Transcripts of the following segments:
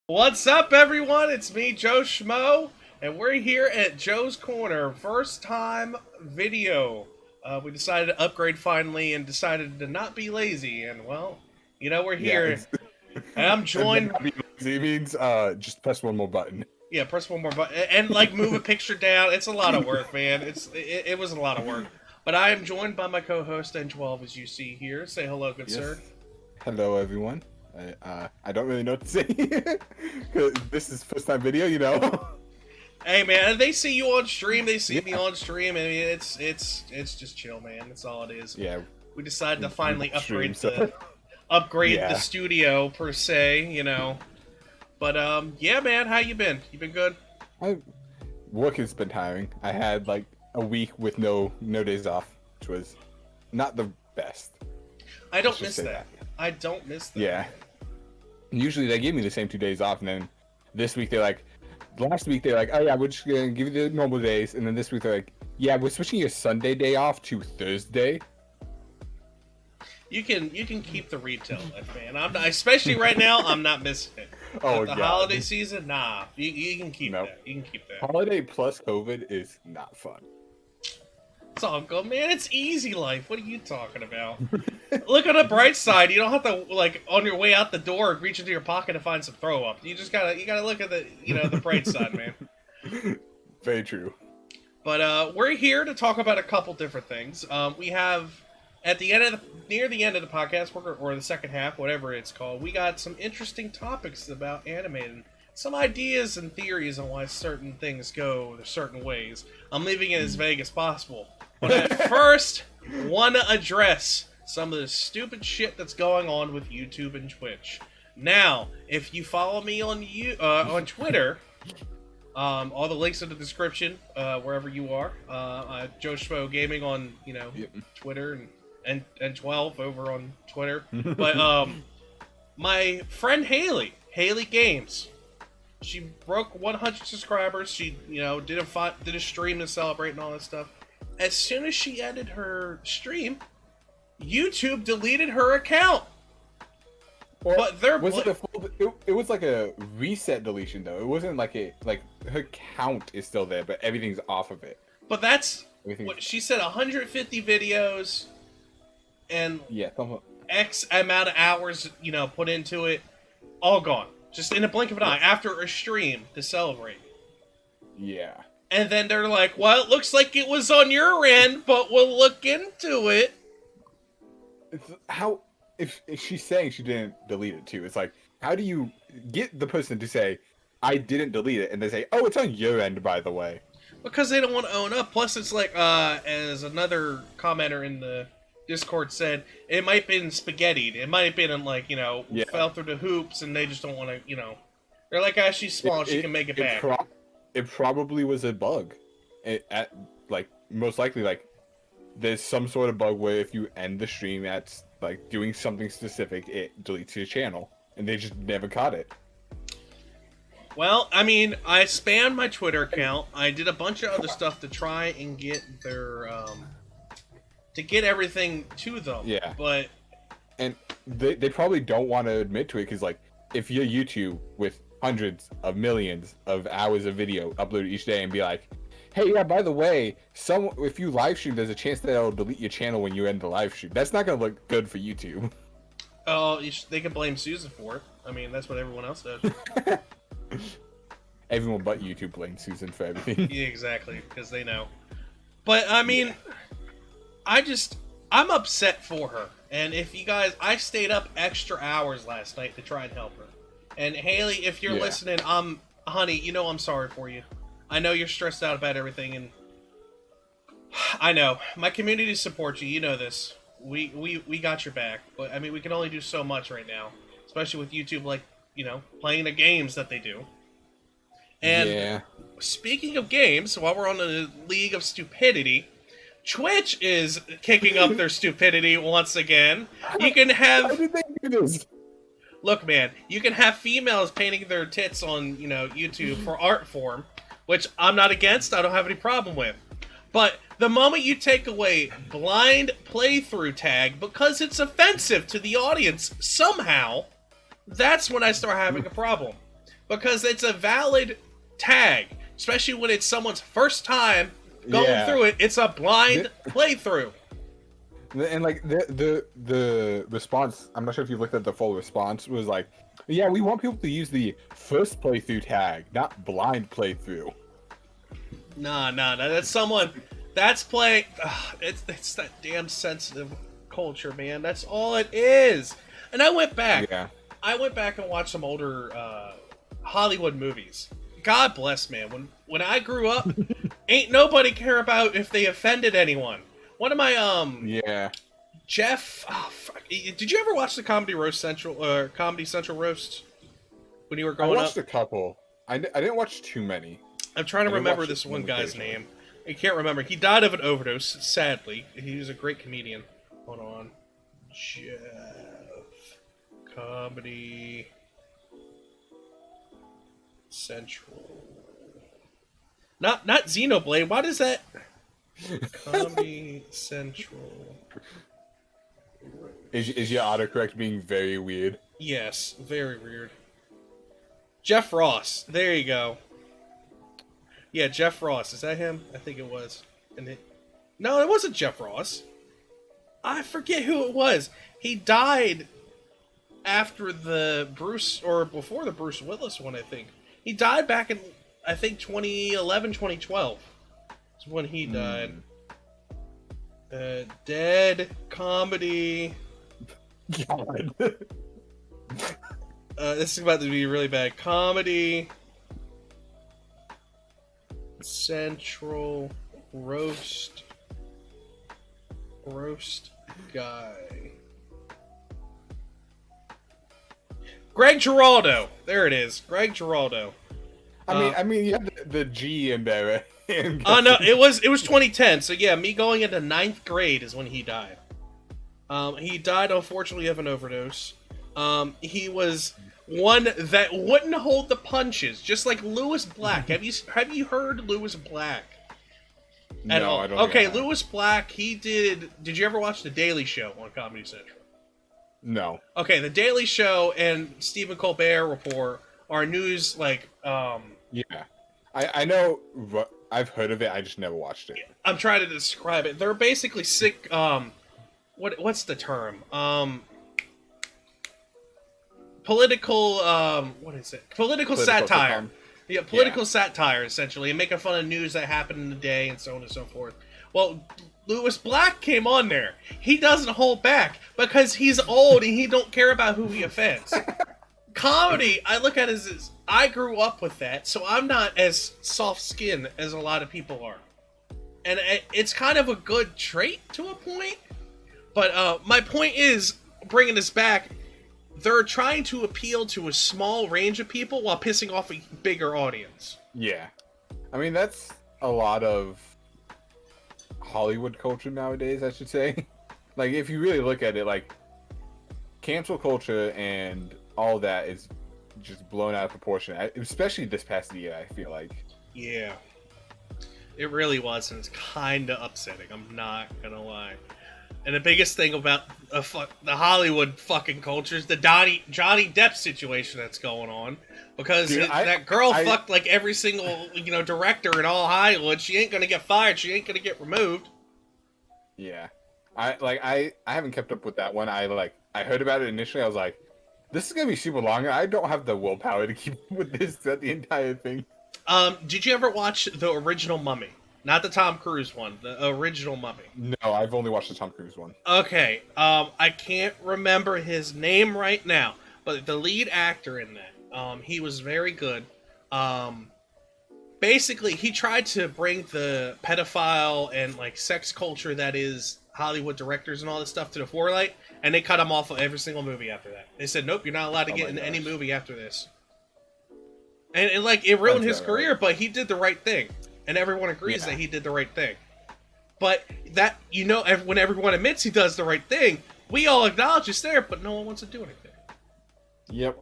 What's up, everyone? It's me, Joe Schmo, and we're here at Joe's Corner. First time video. We decided to upgrade finally and decided to not be lazy. And, well, we're Yeah, here. And I'm and then joined. not being lazy means just press one more button. Yeah, press one more button. And, like, move a picture down. It's a lot of work, man. It was a lot of work. But I am joined by my co host, Ntwelve, as you see here. Say hello, good sir. Yes. Hello, everyone. I don't really know what to say because this is first time video. Hey, man, they see you on stream. They see me Yeah. on stream. I mean, it's just chill, man. That's all it is. Yeah. We decided to we finally stream, upgrade the yeah. studio per se. But yeah, man, how you been? You been good? I, work has been tiring. I had like a week with no days off, which was not the best. I don't Let's just miss say that. I don't miss that. Yeah. Usually they give me the same 2 days off, and then this week last week they're like, oh yeah, we're just gonna give you the normal days, and then this week they're like, yeah, we're switching your Sunday day off to Thursday. You can keep the retail life, man. I'm not, especially right now. I'm not missing it. Oh, But the God. holiday season, nah. You can keep Nope. that. You can keep that. Holiday plus COVID is not fun. It's all good, man. It's easy life. What are you talking about? Look on the bright side. You don't have to like on your way out the door reach into your pocket to find some throw up. You gotta look at the bright side, man. Very true. But we're here to talk about a couple different things. We have at the end of near the end of the podcast, or the second half, whatever it's called. We got some interesting topics about anime and some ideas and theories on why certain things go certain ways. I'm leaving it as vague as possible. But at first, want to address some of the stupid shit that's going on with YouTube and Twitch. Now, if you follow me on Twitter, all the links in the description, wherever you are. Joe Schmo Gaming on Yep. Twitter and Ntwelve over on Twitter. But my friend Haley Games, she broke 100 subscribers. She did a stream to celebrate and all that stuff. As soon as she ended her stream, YouTube deleted her account. Or But they're was it a full? It was like a reset deletion though. It wasn't like her count is still there, but everything's off of it. But that's Everything's, what she said. 150 videos and yeah. X amount of hours, put into it, all gone. Just in a blink of an eye after a stream to celebrate. Yeah. And then they're like, well, it looks like it was on your end, but we'll look into it. It's how if she's saying she didn't delete it too. It's like, how do you get the person to say I didn't delete it, and they say, oh, it's on your end, by the way. Because they don't want to own up. Plus, it's like, as another commenter in the Discord said, it might have been spaghettied. It might have been, like, Yeah. fell through the hoops, and they just don't want to, They're like, ah, she's small, she can make it back. It probably was a bug. Like, most likely, like, there's some sort of bug where if you end the stream at, like, doing something specific, it deletes your channel. And they just never caught it. Well, I mean, I spammed my Twitter account. I did a bunch of other stuff to try and get their, to get everything to them. Yeah. But And they probably don't want to admit to it, because, like, if you're YouTube with hundreds of millions of hours of video uploaded each day and be like, hey, yeah, by the way, if you live stream, there's a chance that it'll delete your channel when you end the live stream. That's not going to look good for YouTube. oh, they can blame Susan for it. I mean, that's what everyone else does. Everyone but YouTube blames Susan for everything. Yeah, exactly, because they know. But, I mean, I'm upset for her. And if you guys, I stayed up extra hours last night to try and help her. And Haley, if you're Yeah. listening, honey, I'm sorry for you. I know you're stressed out about everything, and I know. My community supports you, you know this. We got your back. But, I mean, we can only do so much right now. Especially with YouTube, like, playing the games that they do. And Yeah. speaking of games, while we're on the League of Stupidity, Twitch is kicking up their stupidity once again. You can How have... did they do this? Look, man, you can have females painting their tits on, YouTube for art form, which I'm not against, I don't have any problem with. But the moment you take away blind playthrough tag because it's offensive to the audience somehow, that's when I start having a problem. because it's a valid tag, especially when it's someone's first time going through it. It's a blind playthrough. And like the response, I'm not sure if you looked at the full response, was like, yeah, we want people to use the first playthrough tag, not blind playthrough. Nah, that's someone that's playing. It's that damn sensitive culture, man. That's all it is. And I went back. Yeah. I went back and watched some older Hollywood movies. God bless, man. When I grew up, ain't nobody care about if they offended anyone. One of my Yeah. Jeff. Oh, fuck. Did you ever watch the Comedy Central roast when you were growing up? I watched a couple. I didn't watch too many. I'm trying to remember this one guy's name. I can't remember. He died of an overdose, sadly. He was a great comedian. Hold on. Jeff. Comedy Central. Not Xenoblade. What is that? Comedy Central. Is your autocorrect being very weird? Yes, very weird. Jeff Ross. There you go. Yeah, Jeff Ross. Is that him? I think it was. No, it wasn't Jeff Ross. I forget who it was. He died after the Bruce, or before the Bruce Willis one, I think. He died back in, I think, 2011, 2012. Is when he died. Dead comedy. God. This is about to be really bad. Comedy Central roast guy. Greg Giraldo. There it is. Greg Giraldo. I mean, you have the G in there. Oh no, it was 2010. So yeah, me going into 9th grade is when he died. He died unfortunately of an overdose. He was one that wouldn't hold the punches, just like Lewis Black. Have you heard Lewis Black? No, I don't. Okay, Lewis Black. He did. Did you ever watch The Daily Show on Comedy Central? No. Okay, The Daily Show and Stephen Colbert Report are news like. Yeah, I know. I've heard of it. I just never watched it. I'm trying to describe it. They're basically sick. What's the term? Political. What is it? Political satire. Sitcom. Yeah, political satire essentially, and making fun of news that happened in the day and so on and so forth. Well, Lewis Black came on there. He doesn't hold back because he's old and he don't care about who he offends. Comedy, I look at it as I grew up with that, so I'm not as soft-skinned as a lot of people are. And it's kind of a good trait to a point. But my point is, bringing this back, they're trying to appeal to a small range of people while pissing off a bigger audience. Yeah. I mean, that's a lot of Hollywood culture nowadays, I should say. Like, if you really look at it, like, cancel culture and all that is just blown out of proportion, especially this past year, I feel like. Yeah. It really was, and it's kind of upsetting, I'm not gonna lie. And the biggest thing about the Hollywood fucking culture is the Johnny Depp situation that's going on. Because Dude, that girl fucked like every single director in all Hollywood. She ain't gonna get fired. She ain't gonna get removed. Yeah, I haven't kept up with that one. I heard about it initially. I was like, this is gonna be super long. I don't have the willpower to keep up with this throughout the entire thing. Did you ever watch the original Mummy? Not the Tom Cruise one, the original Mummy. No, I've only watched the Tom Cruise one. Okay, I can't remember his name right now, but the lead actor in that, he was very good. Basically, he tried to bring the pedophile and like sex culture that is Hollywood directors and all this stuff to the forelight, and they cut him off of every single movie after that. They said, nope, you're not allowed to get in any movie after this. And like, it ruined his career, right. But he did the right thing. And everyone agrees that he did the right thing. But that, when everyone admits he does the right thing, we all acknowledge it's there, but no one wants to do anything. Yep.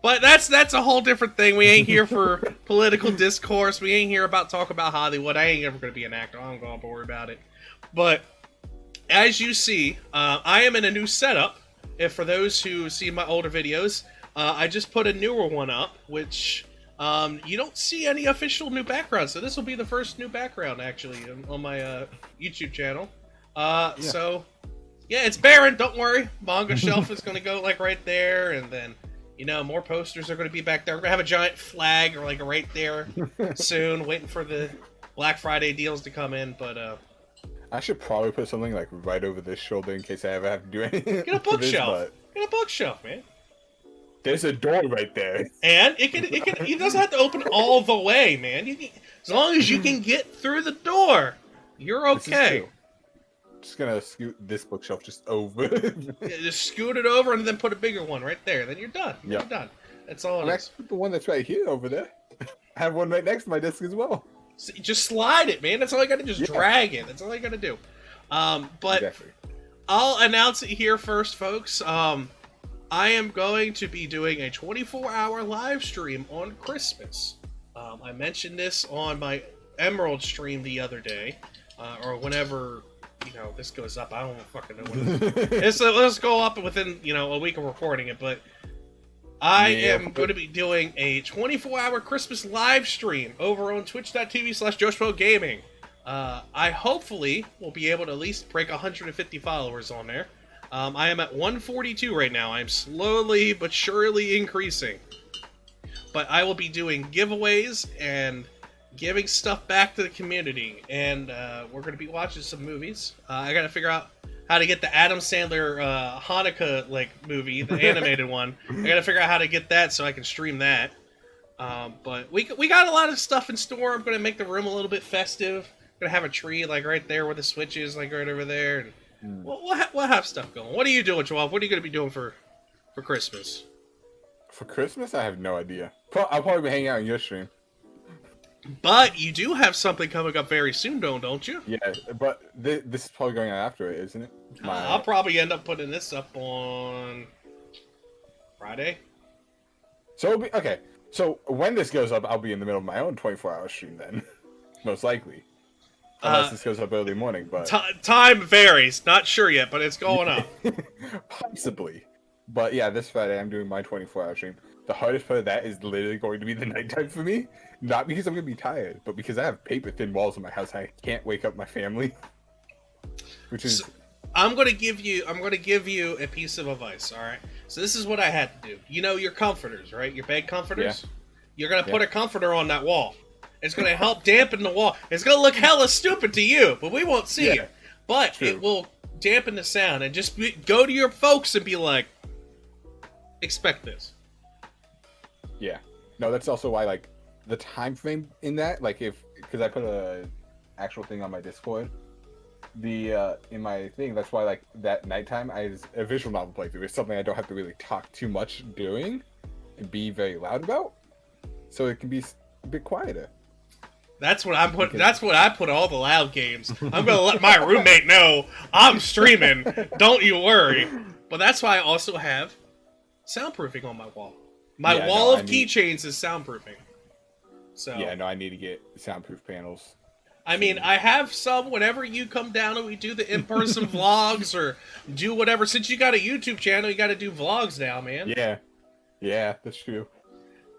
But that's a whole different thing. We ain't here for political discourse. We ain't here talk about Hollywood. I ain't ever going to be an actor. I'm going to worry about it. But as you see, I am in a new setup. If for those who see my older videos, I just put a newer one up, which you don't see any official new background. So this will be the first new background actually on my YouTube channel. Yeah. So yeah, it's barren. Don't worry. Manga shelf is going to go like right there, and then more posters are going to be back there. We're going to have a giant flag or like right there soon, waiting for the Black Friday deals to come in. But I should probably put something like right over this shoulder in case I ever have to do anything. get a bookshelf. Get a bookshelf, man. There's a door right there. And it doesn't have to open all the way, man. As long as you can get through the door, you're okay. Just gonna scoot this bookshelf just over. Yeah, just scoot it over and then put a bigger one right there. Then you're done. You're done. That's all it is. Actually, put the one that's right here over there. I have one right next to my desk as well. So just slide it, man. That's all you gotta do. Just drag it. That's all you gotta do. But exactly. I'll announce it here first, folks. I am going to be doing a 24-hour live stream on Christmas. I mentioned this on my Emerald stream the other day, or whenever this goes up. I don't fucking know when let's go up within a week of recording it. But I am going to be doing a 24-hour Christmas live stream over on twitch.tv/JoshPoGaming. I hopefully will be able to at least break 150 followers on there. I am at 142 right now. I'm slowly but surely increasing. But I will be doing giveaways and giving stuff back to the community. And we're going to be watching some movies. I got to figure out how to get the Adam Sandler Hanukkah movie, the animated one. I got to figure out how to get that so I can stream that. But we got a lot of stuff in store. I'm going to make the room a little bit festive. I'm going to have a tree right there where the switch is, right over there. And we'll have stuff going. What are you doing, Ntwelve? What are you going to be doing for Christmas? For Christmas, I have no idea. I'll probably be hanging out in your stream. But you do have something coming up very soon, don't you? Yeah, but this is probably going on after it, isn't it? I'll probably end up putting this up on Friday. So okay. So when this goes up, I'll be in the middle of my own 24-hour stream then, most likely. Unless this goes up early morning, but time varies. Not sure yet, but it's going up. Possibly. But yeah, this Friday I'm doing my 24-hour stream. The hardest part of that is literally going to be the nighttime for me. Not because I'm going to be tired, but because I have paper-thin walls in my house. I can't wake up my family. Which is... I'm going to give you a piece of advice, all right? So this is what I had to do. Your comforters, right? Your bed comforters? Yeah. You're going to put a comforter on that wall. It's going to help dampen the wall. It's going to look hella stupid to you, but we won't see you. But it will dampen the sound. And just go to your folks and be like, expect this. Yeah. No, that's also why, the time frame in that, because I put a actual thing on my Discord, in my thing, that's why, that nighttime, a visual novel playthrough is something I don't have to really talk too much during and be very loud about, so it can be a bit quieter. That's what I'm putting. That's what I put all the loud games. I'm gonna let my roommate know I'm streaming. Don't you worry. But that's why I also have soundproofing on my wall. My wall of keychains is soundproofing. So yeah, no, I need to get soundproof panels. I mean, I have some whenever you come down and we do the in-person vlogs or do whatever. Since you got a YouTube channel, you got to do vlogs now, man. Yeah, that's true.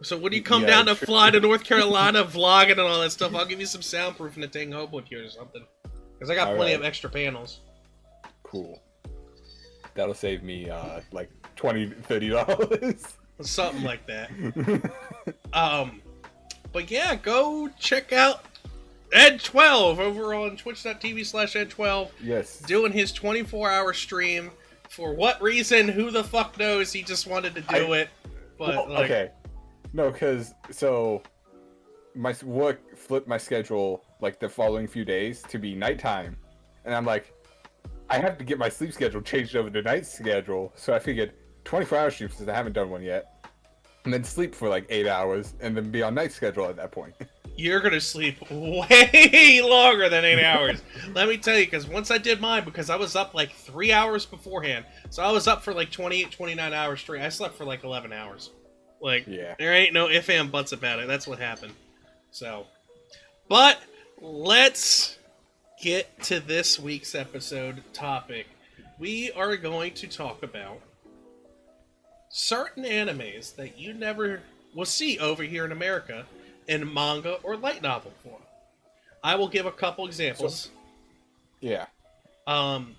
So when you come down to fly to North Carolina, vlogging and all that stuff, I'll give you some soundproof in the Ting Hope with you or something. Because I got plenty of extra panels. Cool. That'll save me $20, $30. Something like that. But yeah, go check out Ntwelve over on twitch.tv/Ntwelve. Yes. Doing his 24-hour stream. For what reason? Who the fuck knows? He just wanted to do it. But okay. No, because my work flipped my schedule the following few days to be nighttime, and I'm like, I have to get my sleep schedule changed over to night schedule. So I figured 24-hour stream since I haven't done one yet, and then sleep for 8 hours, and then be on night schedule at that point. You're gonna sleep way longer than 8 hours. Let me tell you, because once I did mine, because I was up 3 hours beforehand, so I was up for 28, 29 hours straight. I slept for 11 hours. There ain't no ifs and buts about it. That's what happened. So, but let's get to this week's episode topic. We are going to talk about certain animes that you never will see over here in America in manga or light novel form. I will give a couple So, examples. yeah. Um,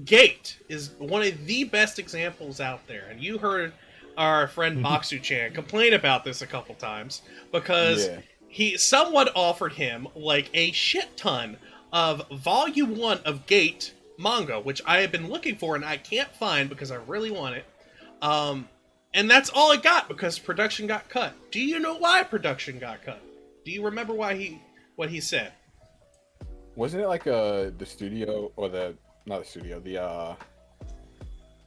Gate is one of the best examples out there, and you heard our friend Baksu-chan complain about this a couple times because Yeah. someone offered him like a shit ton of Volume 1 of Gate manga, which I have been looking for and I can't find because I really want it. Um, and that's all I got because production got cut. Do you know why production got cut? Do you remember what he said? Wasn't it like the studio or the not the studio, the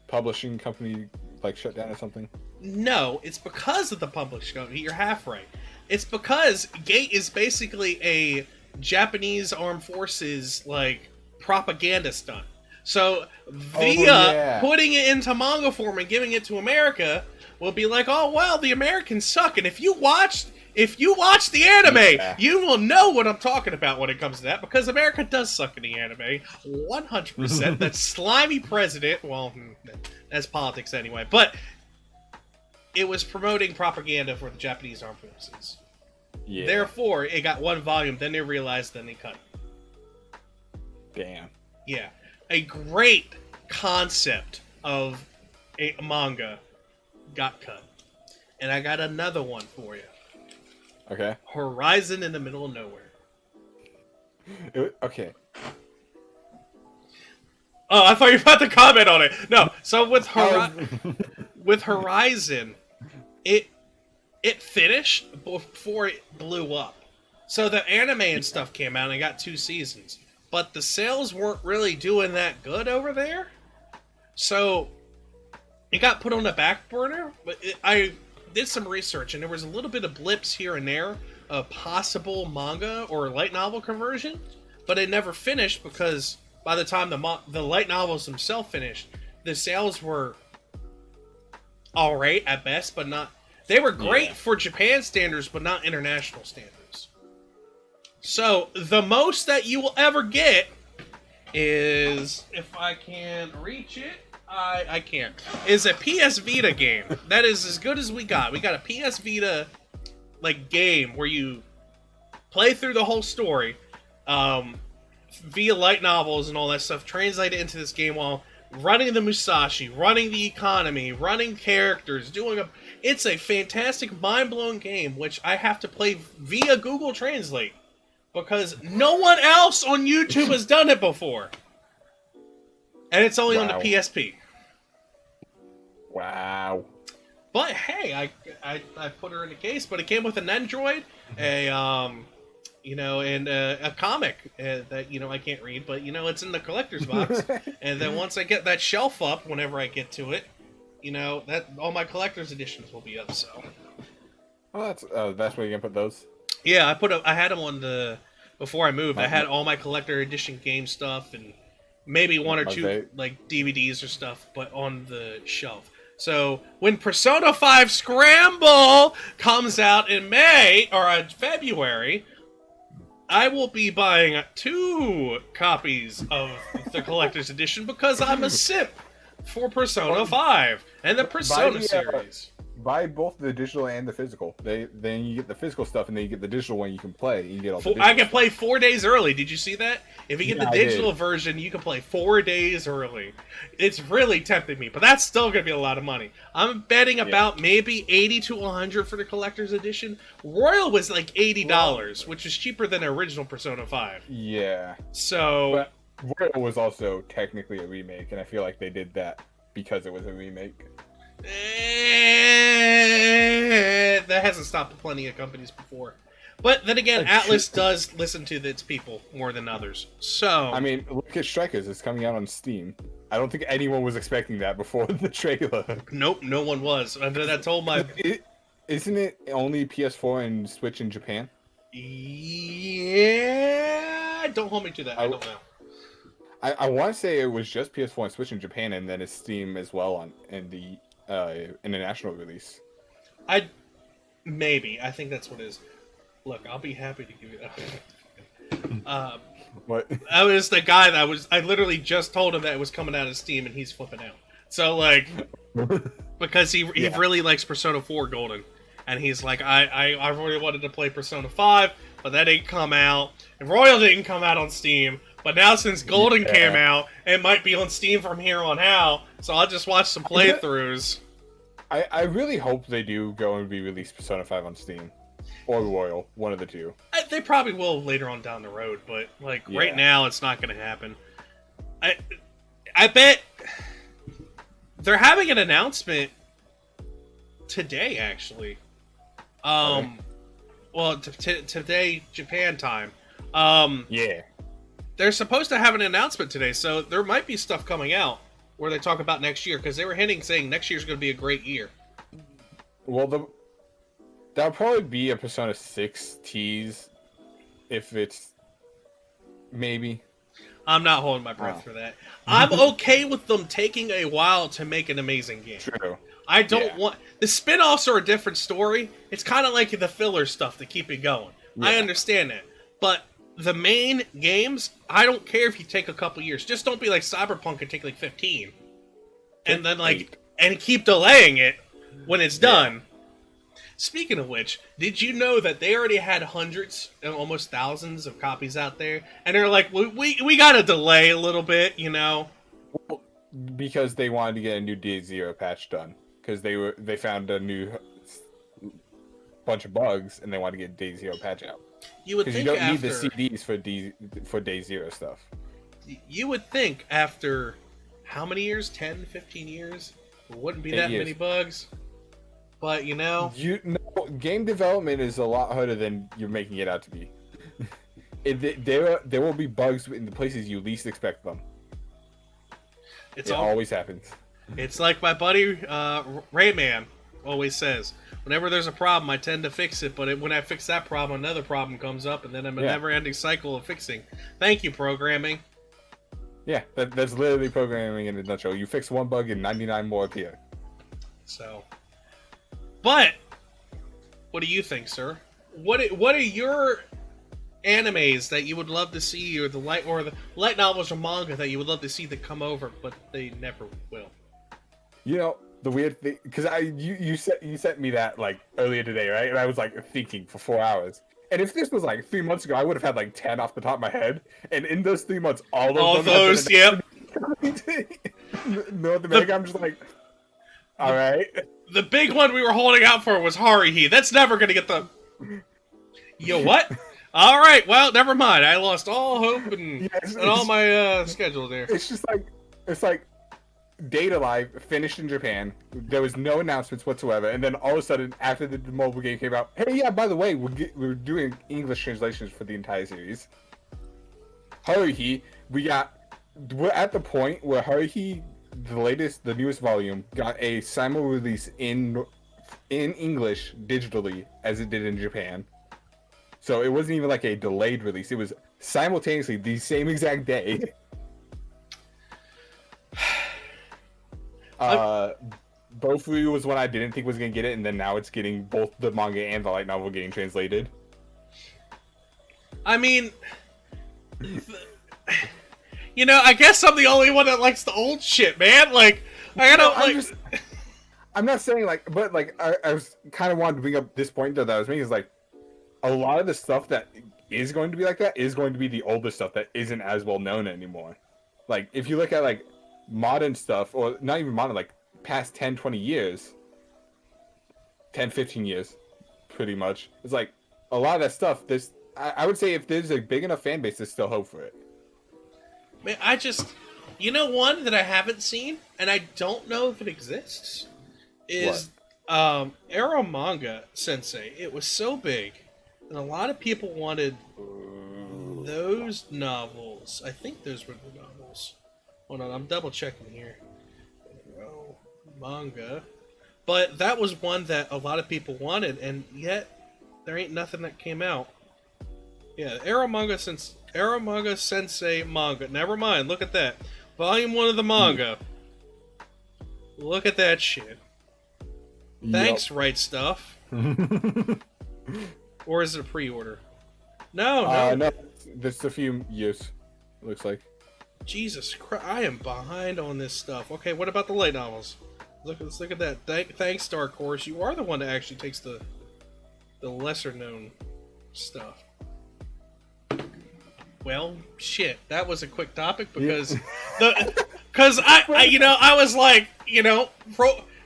publishing company like shut down or something? No, it's because of the public company. You're half right. It's because Gate is basically a Japanese armed forces like propaganda stunt. So Oh via yeah. putting it into manga form and giving it to America will be like, oh well, the Americans suck. And if you watch the anime, Yeah. you will know what I'm talking about when it comes to that, because America does suck in the anime, 100%. That slimy president, well, that's politics anyway, but it was promoting propaganda for the Japanese armed forces. Yeah. Therefore, it got one volume, then they realized, then they cut it. Damn. Yeah. A great concept of a manga got cut. And I got another one for you. Okay. Horizon in the Middle of Nowhere. Okay. Oh, I thought you were about to comment on it. No, so with Oh. with Horizon, it finished before it blew up. So the anime and stuff came out and it got 2 seasons. But the sales weren't really doing that good over there. So it got put on the back burner. But I did some research and there was a little bit of blips here and there of possible manga or light novel conversion. But it never finished because by the time the light novels themselves finished, the sales were alright at best, but not... They were great for Japan standards, but not international standards. So, the most that you will ever get is... If I can reach it... I can't. Is a PS Vita game. That is as good as we got. We got a PS Vita like game where you play through the whole story via light novels and all that stuff, translate it into this game while running the Musashi, running the economy, running characters, doing a... It's a fantastic, mind-blowing game, which I have to play via Google Translate. Because no one else on YouTube has done it before. And it's only on the PSP. Wow. But hey, I put her in the case, but it came with an Android, and a comic that, I can't read, but, it's in the collector's box. And then once I get that shelf up, whenever I get to it, that all my collector's editions will be up, so. Oh, that's where you can put those? Yeah, I had them on before I moved, I had all my collector edition game stuff, and maybe one or two, like, DVDs or stuff, but on the shelf. So, when Persona 5 Scramble comes out in May, or February, I will be buying 2 copies of the collector's edition because I'm a simp for Persona 5 and the Persona series. Buy both the digital and the physical. Then you get the physical stuff, and then you get the digital one you can play. You get all the I can play 4 days early. Did you see that? If you get the digital version, you can play 4 days early. It's really tempting me, but that's still going to be a lot of money. I'm betting about maybe $80 to $100 for the collector's edition. Royal was like $80, which is cheaper than the original Persona 5. Yeah. So... But Royal was also technically a remake, and I feel like they did that because it was a remake. That hasn't stopped plenty of companies before. But then again, Atlas does listen to its people more than others. So I mean, look at Strikers. It's coming out on Steam. I don't think anyone was expecting that before the trailer. Nope, no one was. I told my... Isn't it only PS4 and Switch in Japan? Yeah... Don't hold me to that. I don't know. I want to say it was just PS4 and Switch in Japan, and then it's Steam as well in the international release. Maybe. I think that's what it is. Look, I'll be happy to give you that. What? I was the guy I literally just told him that it was coming out of Steam, and he's flipping out. So, like, because he really likes Persona 4 Golden, and he's like, I really wanted to play Persona 5, but that didn't come out, and Royal didn't come out on Steam, but now since Golden came out, it might be on Steam from here on out, so I'll just watch some playthroughs. I really hope they do go and re-release Persona 5 on Steam. Or Royal, one of the two. They probably will later on down the road, but right now it's not going to happen. I bet they're having an announcement today, actually. Well, today Japan time. Yeah. They're supposed to have an announcement today, so there might be stuff coming out where they talk about next year, because they were hinting saying next year's going to be a great year. Well, that'll probably be a Persona 6 tease, if it's maybe. I'm not holding my breath for that. I'm okay with them taking a while to make an amazing game. True. I don't want... The spin-offs are a different story. It's kind of like the filler stuff to keep it going. Yeah. I understand that. But the main games, I don't care if you take a couple years. Just don't be like Cyberpunk and take like 15. And then and keep delaying it when it's done. Speaking of which, did you know that they already had hundreds and almost thousands of copies out there? And they're like, we gotta delay a little bit, you know? Because they wanted to get a new D0 patch done. Because they found a new bunch of bugs, and they wanted to get D0 patch out. You would think you don't need the CDs for Day Zero stuff. You would think after how many years? 10, 15 years? There wouldn't be that many bugs. But, you know... game development is a lot harder than you're making it out to be. There will be bugs in the places you least expect them. It always happens. It's like my buddy Rayman always says. Whenever there's a problem, I tend to fix it, but when I fix that problem, another problem comes up, and then I'm a never-ending cycle of fixing. Thank you, programming. Yeah, that's literally programming in a nutshell. You fix one bug and 99 more appear. So... But, what do you think, sir? What are your animes that you would love to see, or the light novels or manga that you would love to see that come over, but they never will? You know, the weird thing, because you sent me that like earlier today, right? And I was like thinking for 4 hours. And if this was like 3 months ago, I would have had like 10 off the top of my head. And in those 3 months, all those, yep. North America, I'm just like, all right. The big one we were holding out for was Haruhi. That's never going to get the... Yo, what? All right, well, never mind. I lost all hope and all my schedule there. It's just like... It's like Data Live finished in Japan. There was no announcements whatsoever. And then all of a sudden, after the mobile game came out, hey, yeah, by the way, we're doing English translations for the entire series. Haruhi, we're at the point where Haruhi... the newest volume got a simul release in English digitally as it did in Japan. So it wasn't even like a delayed release. It was simultaneously the same exact day. Bofu was one I didn't think was going to get it, and then now it's getting both the manga and the light novel getting translated. I mean... You know, I guess I'm the only one that likes the old shit, man. Like, I'm not saying, like, but, like, I was kind of wanted to bring up this point, though, that I was making, is, like, a lot of the stuff that is going to be like that is going to be the older stuff that isn't as well known anymore. Like, if you look at, like, modern stuff, or not even modern, like, past 10, 20 years, 10, 15 years, pretty much, it's like, a lot of that stuff, I would say if there's a big enough fan base, there's still hope for it. Man, you know, one that I haven't seen, and I don't know if it exists, is Arrow Manga Sensei. It was so big, and a lot of people wanted those novels. I think those were the novels. Hold on, I'm double checking here. Arrow Manga. But that was one that a lot of people wanted, and yet there ain't nothing that came out. Yeah, Arrow Manga Sensei manga. Never mind, look at that. Volume 1 of the manga. Look at that shit. Thanks, Right Stuff. Or is it a pre-order? No. No, there's a few years, looks like. Jesus Christ, I am behind on this stuff. Okay, what about the light novels? Let's look at that. Thanks, Dark Horse. You are the one that actually takes the lesser known stuff. Well, shit. That was a quick topic because I was like,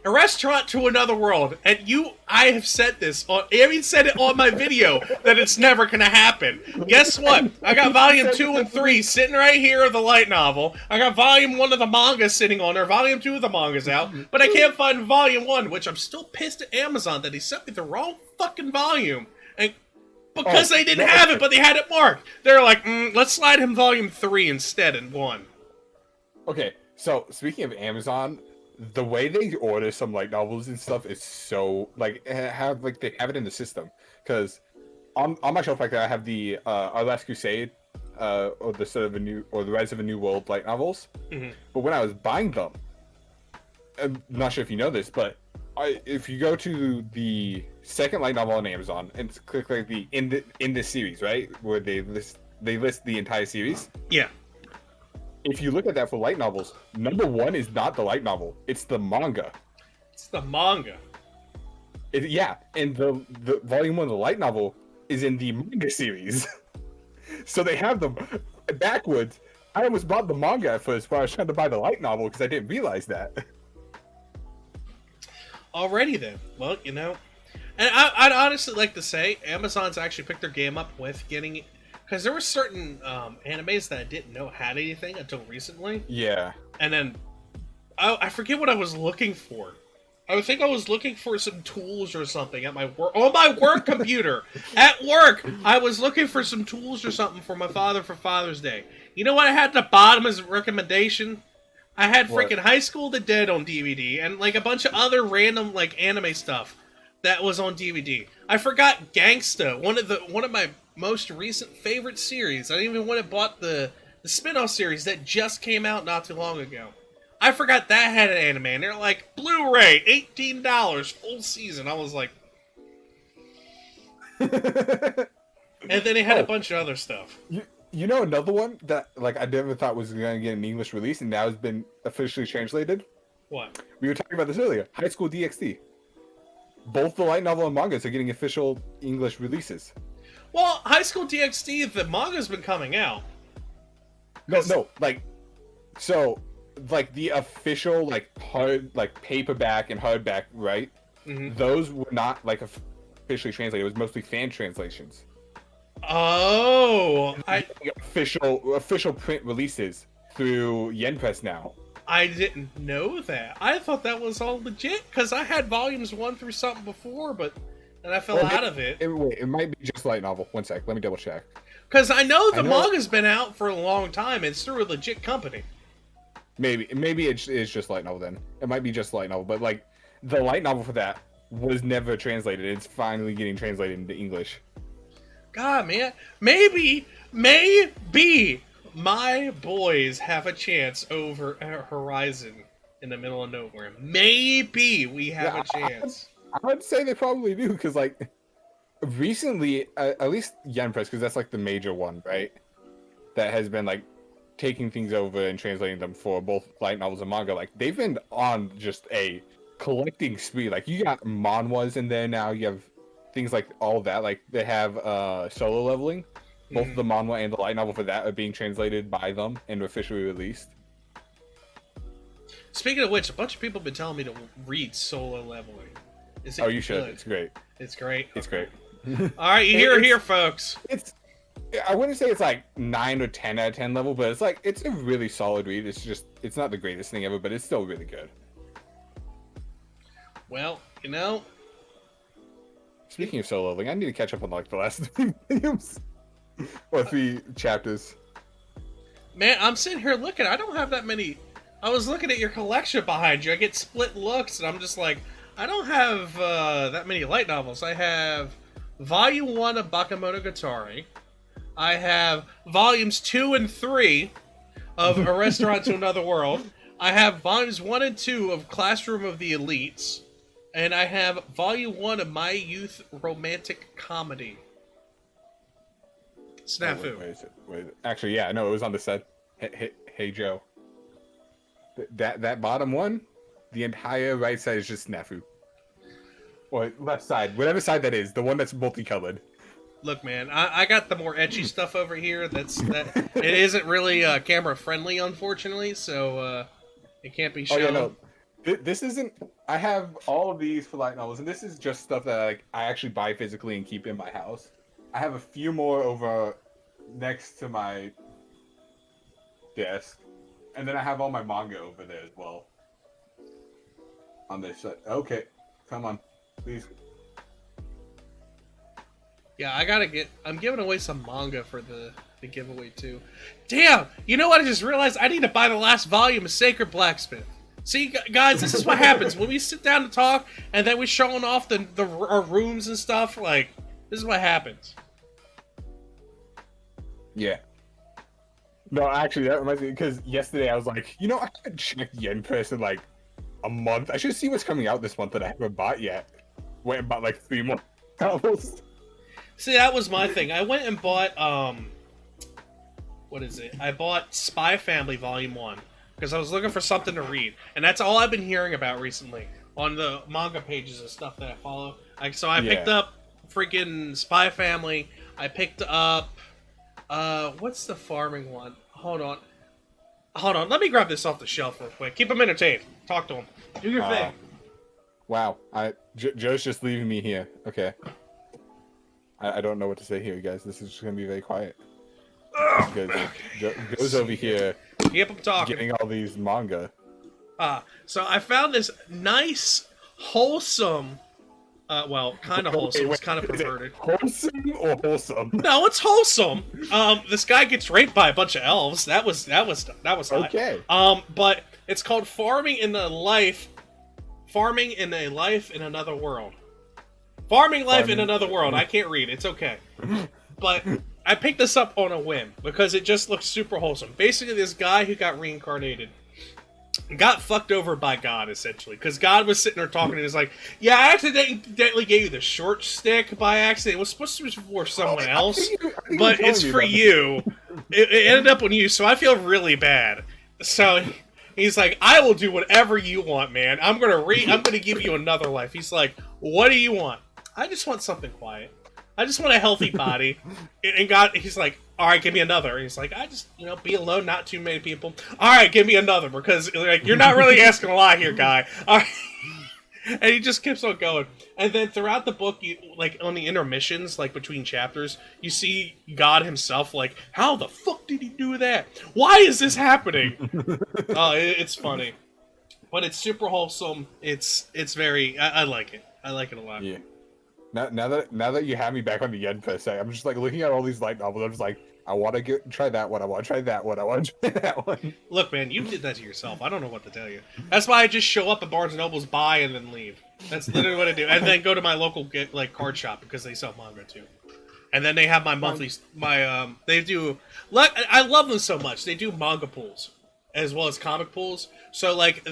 a restaurant to another world, and I have said this I even said it on my video that it's never gonna happen. Guess what? I got volume 2 and 3 sitting right here of the light novel. I got volume 1 of the manga sitting on there. Volume 2 of the manga's out, but I can't find volume 1, which I'm still pissed at Amazon that he sent me the wrong fucking volume. And because they didn't have it, but they had it marked. They're like, let's slide him volume 3 instead and 1. Okay, so speaking of Amazon, the way they order some light novels and stuff is so they have it in the system. Because on my shelf like that, I have the Our Last Crusade, or the Rise of a New World light novels. Mm-hmm. But when I was buying them, I'm not sure if you know this, but if you go to the second light novel on Amazon and click like the in this series, right, where they list the entire series. Yeah. If you look at that for light novels, number 1 is not the light novel; it's the manga. It's the manga. Yeah, and the volume 1 of the light novel is in the manga series. So they have them backwards. I almost bought the manga at first, but I was trying to buy the light novel because I didn't realize that. Alrighty then. Well, and I'd honestly like to say Amazon's actually picked their game up with getting. Because there were certain animes that I didn't know had anything until recently. Yeah. And then, I forget what I was looking for. I think I was looking for some tools or something at my work. On my work computer! At work! I was looking for some tools or something for my father for Father's Day. You know what I had at the bottom as a recommendation? I had freaking High School of the Dead on DVD, and like a bunch of other random like anime stuff that was on DVD. I forgot Gangsta, one of my most recent favorite series. I even went and bought the spin-off series that just came out not too long ago. I forgot that had an anime, and they're like, Blu-ray, $18, full season. I was like... And then they had a bunch of other stuff. You know another one that I never thought was going to get an English release, and now has been officially translated? What? We were talking about this earlier. High School DxD. Both the light novel and mangas are getting official English releases. Well, High School DxD, the manga's been coming out. No, the official hard paperback and hardback, right? Mm-hmm. Those were not officially translated. It was mostly fan translations. Oh, official print releases through Yen Press now. I didn't know that. I thought that was all legit because I had volumes 1 through something before, but then I fell out of it. Wait, it might be just light novel. One sec, let me double check. Because I know the manga's been out for a long time. It's through a legit company. Maybe it's just light novel then. It might be just light novel, but the light novel for that was never translated. It's finally getting translated into English. God, man, maybe my boys have a chance over Horizon in the middle of nowhere. Maybe we have a chance. I would say they probably do, because recently, at least Yen Press, because that's the major one, right? That has been taking things over and translating them for both light novels and manga. They've been on just a collecting spree. You got manhwas in there now. You have things all that. They have Solo Leveling. Both the manhwa and the light novel for that are being translated by them and officially released. Speaking of which, a bunch of people have been telling me to read Solo Leveling. Oh, you should. It's great. It's great? It's great. All right, you hear it here, folks. I wouldn't say it's 9 or 10 out of 10 level, but it's a really solid read. It's not the greatest thing ever, but it's still really good. Well, Speaking of Solo Leveling, I need to catch up on the last 3 volumes. Or 3 chapters. Man, I'm sitting here looking. I don't have that many. I was looking at your collection behind you. I get split looks, and I'm just like, I don't have that many light novels. I have Volume 1 of Bakemonogatari. I have Volumes 2 and 3 of A Restaurant to Another World. I have Volumes 1 and 2 of Classroom of the Elites. And I have Volume 1 of My Youth Romantic Comedy. Snafu. Wait. Actually, yeah, no, it was on the set. Hey Joe. That bottom one, The entire right side is just snafu. Or left side, whatever side that is, the one that's multicolored. Look, man, I got the more etchy stuff over here. It isn't really camera friendly, unfortunately, so it can't be shown. Oh yeah, no, this isn't. I have all of these for light novels, and this is just stuff that like I actually buy physically and keep in my house. I have a few more over next to my desk, and then I have all my manga over there as well. On this side, okay, come on, please. Yeah, I'm giving away some manga for the giveaway too. Damn! You know what? I just realized I need to buy the last volume of Sacred Blacksmith. See, guys, this is what happens when we sit down to talk, and then we're showing off our rooms and stuff. Like, this is what happens. Yeah. No, actually, that reminds me, because yesterday I was like, you know, I haven't checked Yen Press in like a month. I should see what's coming out this month that I haven't bought yet. Went and bought like 3 more novels. See, that was my thing. I went and bought, what is it? I bought Spy Family Volume 1, because I was looking for something to read. And that's all I've been hearing about recently, on the manga pages and stuff that I follow. So I picked up freaking Spy Family. I picked up, what's the farming one? Hold on. Let me grab this off the shelf real quick. Keep them entertained. Talk to them. Do your thing. Wow. Joe's just leaving me here. Okay. I don't know what to say here, guys. This is just going to be very quiet. Joe's over here Yep, I'm talking. getting all these manga. So I found this nice, wholesome, well, kind of wholesome. It's kind of perverted. Wholesome or wholesome? No, it's wholesome. This guy gets raped by a bunch of elves. That was hot. Okay. But it's called Farming in a Life in Another World. Farming Life in Another World. I can't read. It's okay. But I picked this up on a whim because it just looks super wholesome. Basically, this guy who got reincarnated got fucked over by God, essentially. Because God was sitting there talking and he's like, yeah, I accidentally gave you the short stick by accident. It was supposed to be for someone else, but it's for you. It ended up on you, so I feel really bad. So he's like, I will do whatever you want, man. I'm gonna give you another life. He's like, what do you want? I just want something quiet. I just want a healthy body. And God, he's like, all right, give me another. And he's like, I just, be alone, not too many people. All right, give me another, because like you're not really asking a lot here, guy. All right. And he just keeps on going. And then throughout the book, like on the intermissions, like between chapters, you see God himself. Like, how the fuck did he do that? Why is this happening? It's funny, but it's super wholesome. It's very. I like it. I like it a lot. Yeah. Now that you have me back on the Yen per se, I'm just like looking at all these light novels. I'm just like, I want to try that one. I want to try that one. I want to try that one. Look, man, you did that to yourself. I don't know what to tell you. That's why I just show up at Barnes and Noble's, buy, and then leave. That's literally what I do. And then go to my local card shop because they sell manga too. And then they have my monthly they do. I love them so much. They do manga pools as well as comic pools. So like,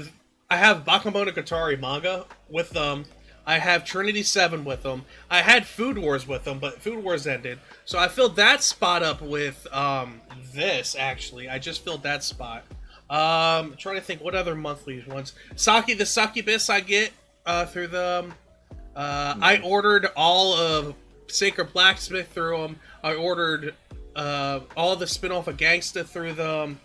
I have Bakemonogatari manga with them. I have Trinity 7 with them. I had Food Wars with them, but Food Wars ended. So I filled that spot up with this, actually. I just filled that spot. I'm trying to think what other monthly ones. The Succubus I get through them. I ordered all of Sacred Blacksmith through them. I ordered all the spin-off of Gangsta through them.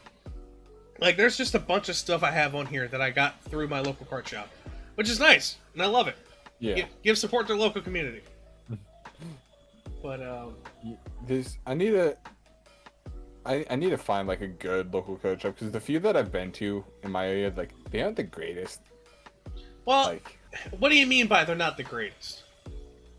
Like, there's just a bunch of stuff I have on here that I got through my local card shop. Which is nice, and I love it. Yeah. Give support to the local community. But I need to find like a good local code shop because the few that I've been to in my area, like they aren't the greatest. Well, like, what do you mean by they're not the greatest?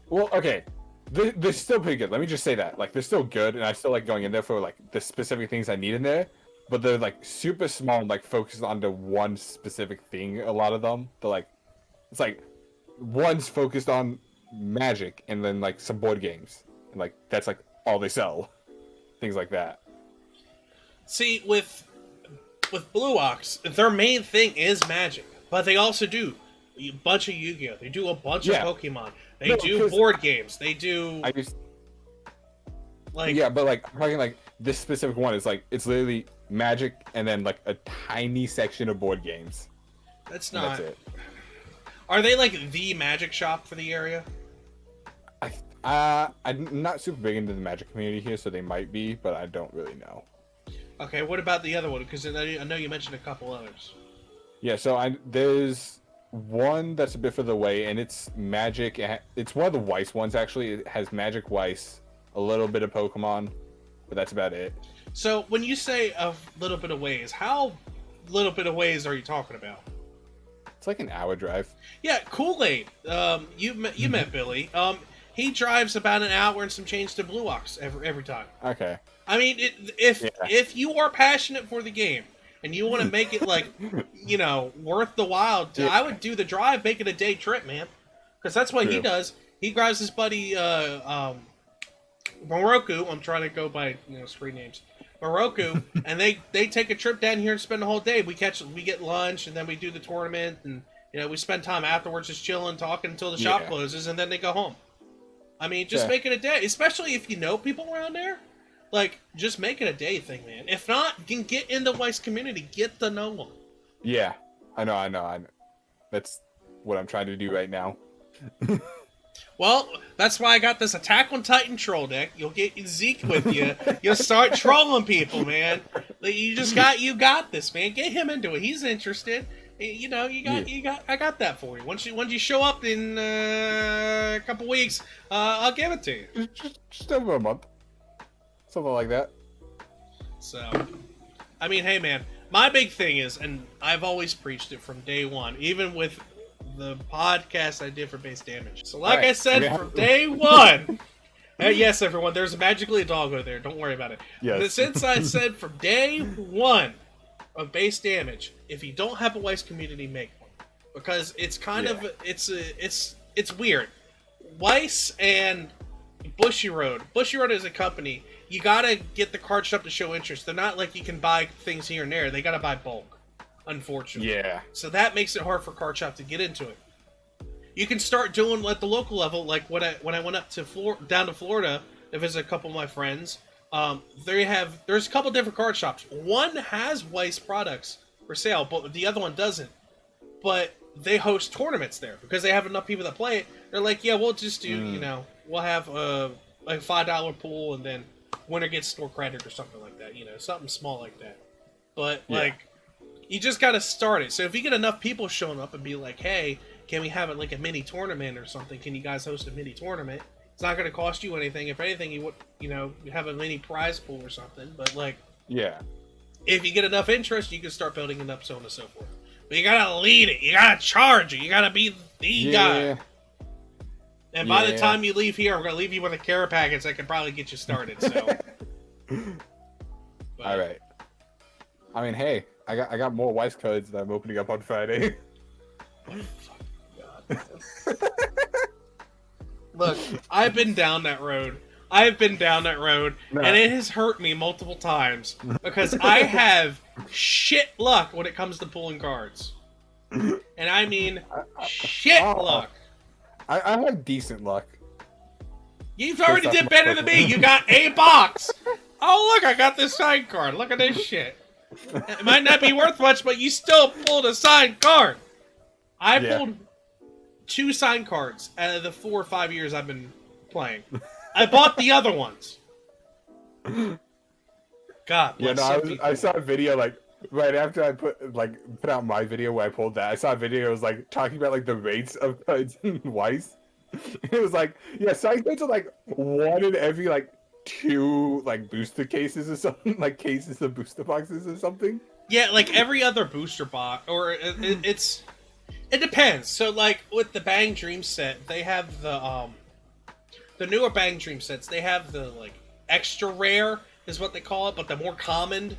Well, okay, they're still pretty good. Let me just say that, like, they're still good, and I still like going in there for like the specific things I need in there. But they're like super small and like focused onto one specific thing. A lot of them, they're like, it's like one's focused on Magic and then like some board games, and like that's like all they sell, things like that. See, with Blue Ox, their main thing is Magic, but they also do a bunch of Yu-Gi-Oh. They do a bunch of Pokemon. They do board games. They do. But like I'm talking like this specific one is like it's literally Magic and then like a tiny section of board games. That's and not. that's it. Are they like the magic shop for the area? I'm not super big into the Magic community here, so they might be, but I don't really know. Okay, what about the other one? Because I know you mentioned a couple others. Yeah, so there's one that's a bit further away, and it's Magic. It's one of the Weiss ones actually. It has Magic Weiss, a little bit of Pokemon, but that's about it. So when you say a little bit of ways, how little bit of ways are you talking about? It's like an hour drive. Yeah, Kool-Aid. You met Billy. He drives about an hour and some change to Blue Ox every time. Okay. I mean, if you are passionate for the game and you want to make it like, worth the while, I would do the drive, make it a day trip, man, because that's what he does. He drives his buddy Moroku. I'm trying to go by screen names. Moroku, and they take a trip down here and spend the whole day. We get lunch, and then we do the tournament, and we spend time afterwards just chilling, talking until the shop closes, and then they go home. I mean, just make it a day, especially if you know people around there. Like, just make it a day thing, man. If not, you can get in the Weiss community, get to know them. Yeah, I know. That's what I'm trying to do right now. Well, that's why I got this Attack on Titan troll deck. You'll get Zeke with you. You'll start trolling people, man. You got this, man. Get him into it. He's interested. I got that for you. Once you show up in a couple weeks, I'll give it to you. Just over a month, something like that. So, I mean, hey, man. My big thing is, and I've always preached it from day one, even with the podcast I did for base damage. So like I said, from day one, yes, everyone, there's magically a doggo there. Don't worry about it. Yes. Since I said from day one of base damage, if you don't have a Weiss community, make one. Because it's kind of, it's weird. Weiss and Bushiroad. Bushiroad is a company. You gotta get the card shop to show interest. They're not like you can buy things here and there. They gotta buy bulk. Unfortunately. Yeah. So that makes it hard for Card Shop to get into it. You can start doing at the local level, like when I went up to down to Florida to visit a couple of my friends. There's a couple different card shops. One has Weiss products for sale, but the other one doesn't. But they host tournaments there because they have enough people that play it. They're like, yeah, we'll just do we'll have a $5 pool and then winner gets store credit or something like that. Something small like that. But you just gotta start it. So if you get enough people showing up and be like, hey, can we have it like a mini tournament or something? Can you guys host a mini tournament? It's not gonna cost you anything. If anything, you would, you have a mini prize pool or something. But if you get enough interest, you can start building it up, so on and so forth. But you gotta lead it. You gotta charge it. You gotta be the guy. And by the time you leave here, I'm gonna leave you with a care package that can probably get you started. So. All right. I mean, hey. I got more Weiss codes that I'm opening up on Friday. God. Look, I've been down that road. And it has hurt me multiple times because I have shit luck when it comes to pulling cards. And I mean shit luck. I have decent luck. You've already did better than me. You got a box. Oh, look, I got this signed card. Look at this shit. It might not be worth much, but you still pulled a signed card. I pulled 2 signed cards out of the 4 or 5 years I've been playing. I bought the other ones. God bless I saw a video like right after I put out my video where I pulled that. I saw a video. It was like talking about like the rates of cards in Weiss. It was like signed cards are like 1 in every 2 booster cases or something, cases of booster boxes or something. Yeah, every other booster box, or it depends. So with the Bang Dream set, they have the newer Bang Dream sets. They have the extra rare is what they call it, but the more common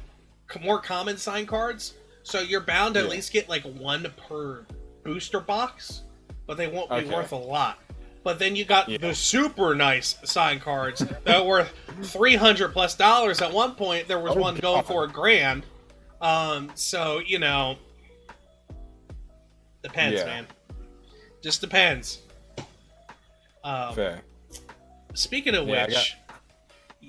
sign cards. So you're bound to at least get 1 per booster box, but they won't be worth a lot. But then you got the super nice sign cards that are worth $300+ at one point. There was one going for $1,000. So depends, man. Just depends. Fair. Speaking of which,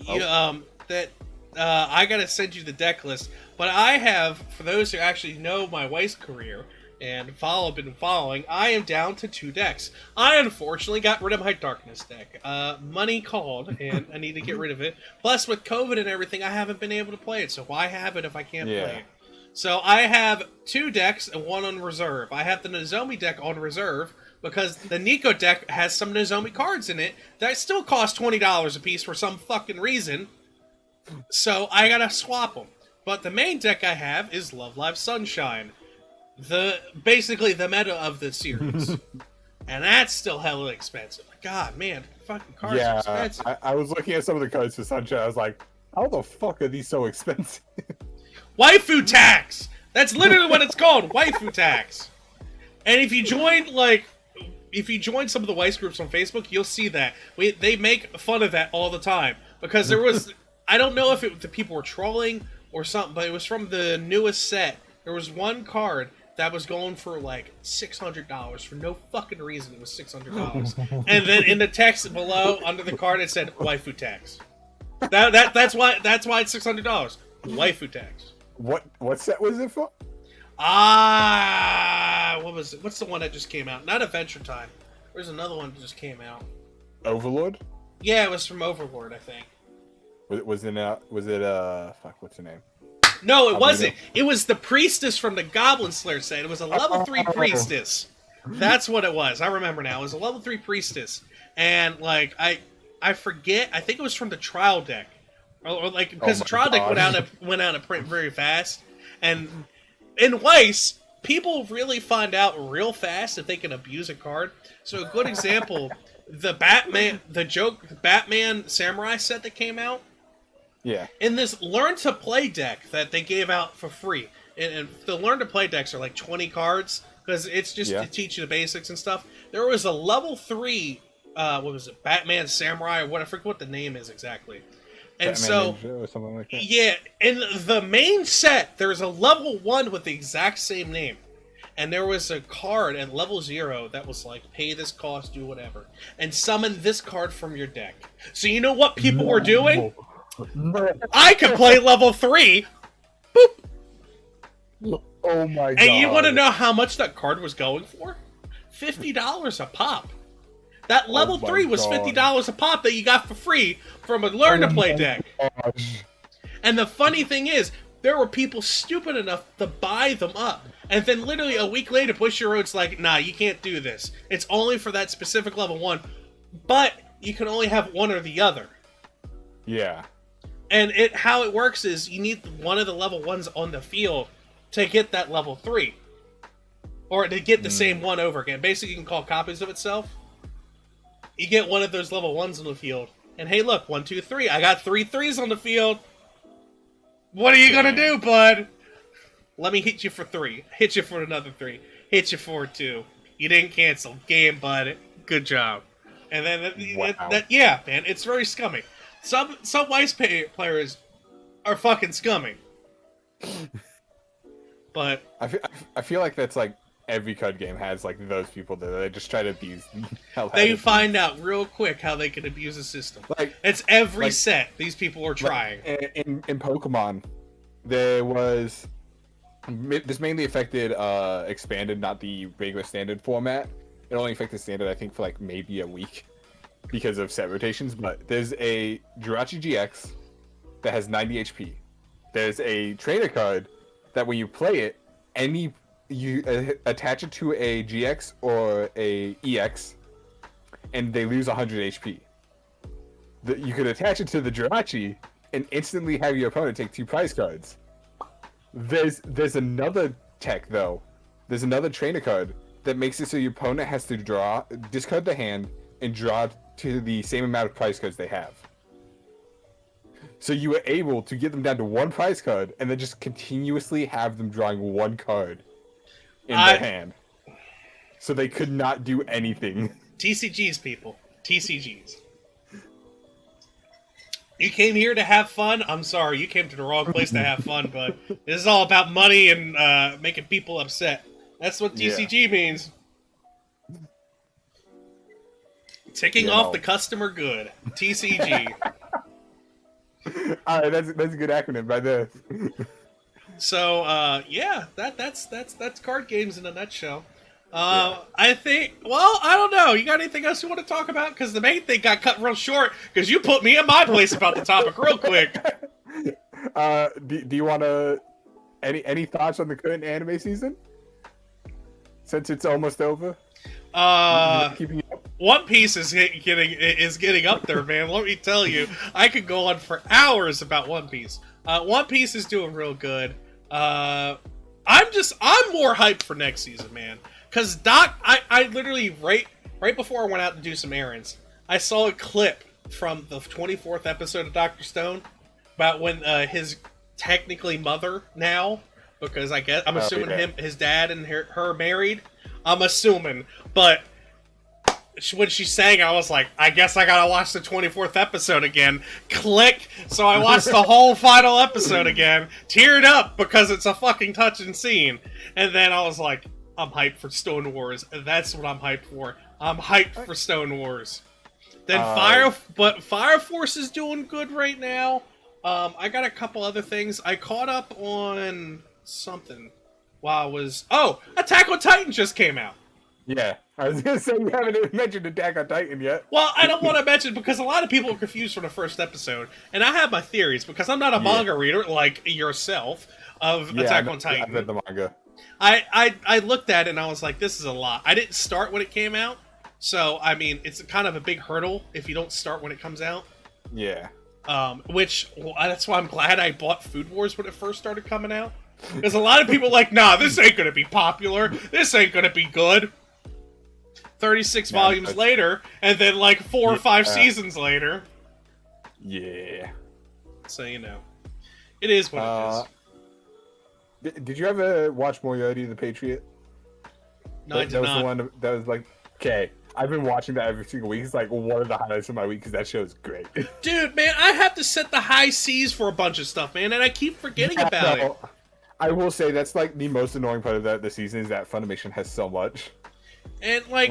I gotta send you the deck list. But I have, for those who actually know my Weiss career, and been following, I am down to 2 decks. I unfortunately got rid of my Darkness deck. Money called, and I need to get rid of it. Plus, with COVID and everything, I haven't been able to play it, so why have it if I can't play it? So I have 2 decks and 1 on reserve. I have the Nozomi deck on reserve because the Nico deck has some Nozomi cards in it that still cost $20 a piece for some fucking reason. So I gotta swap them. But the main deck I have is Love Live Sunshine. Basically the meta of the series. And that's still hella expensive. God, man, fucking cards are expensive. I was looking at some of the cards for Sunshine. I was like, how the fuck are these so expensive? Waifu tax! That's literally what it's called, waifu tax. And if you join, some of the Weiss groups on Facebook, you'll see that. They make fun of that all the time. Because there was, I don't know if the people were trolling or something, but it was from the newest set. There was one card that was going for like $600 for no fucking reason. It was $600, and then in the text below under the card it said waifu tax. That's why it's $600. Waifu tax. What set was it for? What was it? What's the one that just came out? Not Adventure Time. There's another one that just came out. Overlord? Yeah, it was from Overlord, I think. Was it fuck, what's her name? No, it wasn't. It was the priestess from the Goblin Slayer set. It was a level 3 priestess. That's what it was. I remember now. It was a level 3 priestess. And, like, I forget. I think it was from the trial deck. Or like, because the trial deck went out of print very fast. And in Weiss, people really find out real fast if they can abuse a card. So a good example, the Batman Samurai set that came out. Yeah. In this Learn to Play deck that they gave out for free, and the Learn to Play decks are like 20 cards, because it's just to teach you the basics and stuff. There was a level 3, what was it, Batman Samurai, or what, I forget what the name is exactly. And Batman Ninja or something like that. Yeah, in the main set, there's a level 1 with the exact same name. And there was a card at level 0 that was like, pay this cost, do whatever, and summon this card from your deck. So you know what people were doing? I can play level 3. Boop. Oh my god. And you want to know how much that card was going for? $50 a pop. That level 3 was $50 a pop that you got for free from a Learn to Play deck. Gosh. And the funny thing is, there were people stupid enough to buy them up. And then literally a week later, Bushiroad's like, nah, you can't do this. It's only for that specific level 1. But you can only have one or the other. Yeah. And how it works is you need one of the level 1s on the field to get that level 3. Or to get the same one over again. Basically, you can call copies of itself. You get one of those level 1s on the field. And hey, look, 1, 2, 3. I got 3 3s on the field. What are you gonna do, bud? Let me hit you for 3. Hit you for another 3. Hit you for 2. You didn't cancel. Game, bud. Good job. And then, yeah, man, it's very scummy. Some Weiss players are fucking scummy. But I feel like that's like every card game has like those people that they just try to abuse. They find out real quick how they can abuse the system. Like it's every set these people are trying. In Pokemon, there was this mainly affected expanded, not the regular standard format. It only affected standard, I think, for like maybe a week. Because of set rotations, but there's a Jirachi GX that has 90 HP. There's a trainer card that when you play it, you attach it to a GX or a EX, and they lose 100 HP. You could attach it to the Jirachi and instantly have your opponent take 2 prize cards. There's another tech though. There's another trainer card that makes it so your opponent has to discard the hand and draw to the same amount of prize cards they have. So you were able to get them down to 1 prize card and then just continuously have them drawing 1 card in their hand. So they could not do anything. TCGs, people. TCGs. You came here to have fun? I'm sorry, you came to the wrong place to have fun, but this is all about money and making people upset. That's what TCG means. Ticking off the customer good. TCG. Alright, that's a good acronym by this. So yeah, that's card games in a nutshell. Yeah. I think. Well, I don't know. You got anything else you want to talk about? Because the main thing got cut real short because you put me in my place about the topic real quick. Do you want to any thoughts on the current anime season? Since it's almost over. Keeping up? One Piece is getting up there, man. Let me tell you, I could go on for hours about One Piece. One Piece is doing real good. I'm more hyped for next season, man. Cause I literally right before I went out to do some errands, I saw a clip from the 24th episode of Dr. Stone about when his technically mother now, because I'm assuming his dad and her married. I'm assuming, but when she sang, I was like, I guess I gotta watch the 24th episode again. Click. So I watched the whole final episode again, teared up because it's a fucking touching scene, and then I was like, I'm hyped for Stone Wars. That's what I'm hyped for. I'm hyped for Stone Wars. Then Fire Force is doing good right now. I got a couple other things. I caught up on something while I was... Oh! Attack on Titan just came out. Yeah. I was going to say you haven't even mentioned Attack on Titan yet. Well, I don't want to mention because a lot of people are confused from the first episode. And I have my theories because I'm not a manga reader like yourself of Attack on Titan. I read the manga. I looked at it and I was like, this is a lot. I didn't start when it came out. So, I mean, it's kind of a big hurdle if you don't start when it comes out. Yeah. That's why I'm glad I bought Food Wars when it first started coming out. Because a lot of people are like, nah, this ain't gonna be popular. This ain't gonna be good. 36 volumes later, and then like 4 or 5 seasons later. Yeah. So, you know. It is what it is. Did you ever watch Moriarty the Patriot? No, I did not. That was the one that was like, okay, I've been watching that every single week. It's like one of the highlights of my week because that show is great. Dude, man, I have to set the high seas for a bunch of stuff, man, and I keep forgetting about it. I will say that's like the most annoying part of the season is that Funimation has so much. And like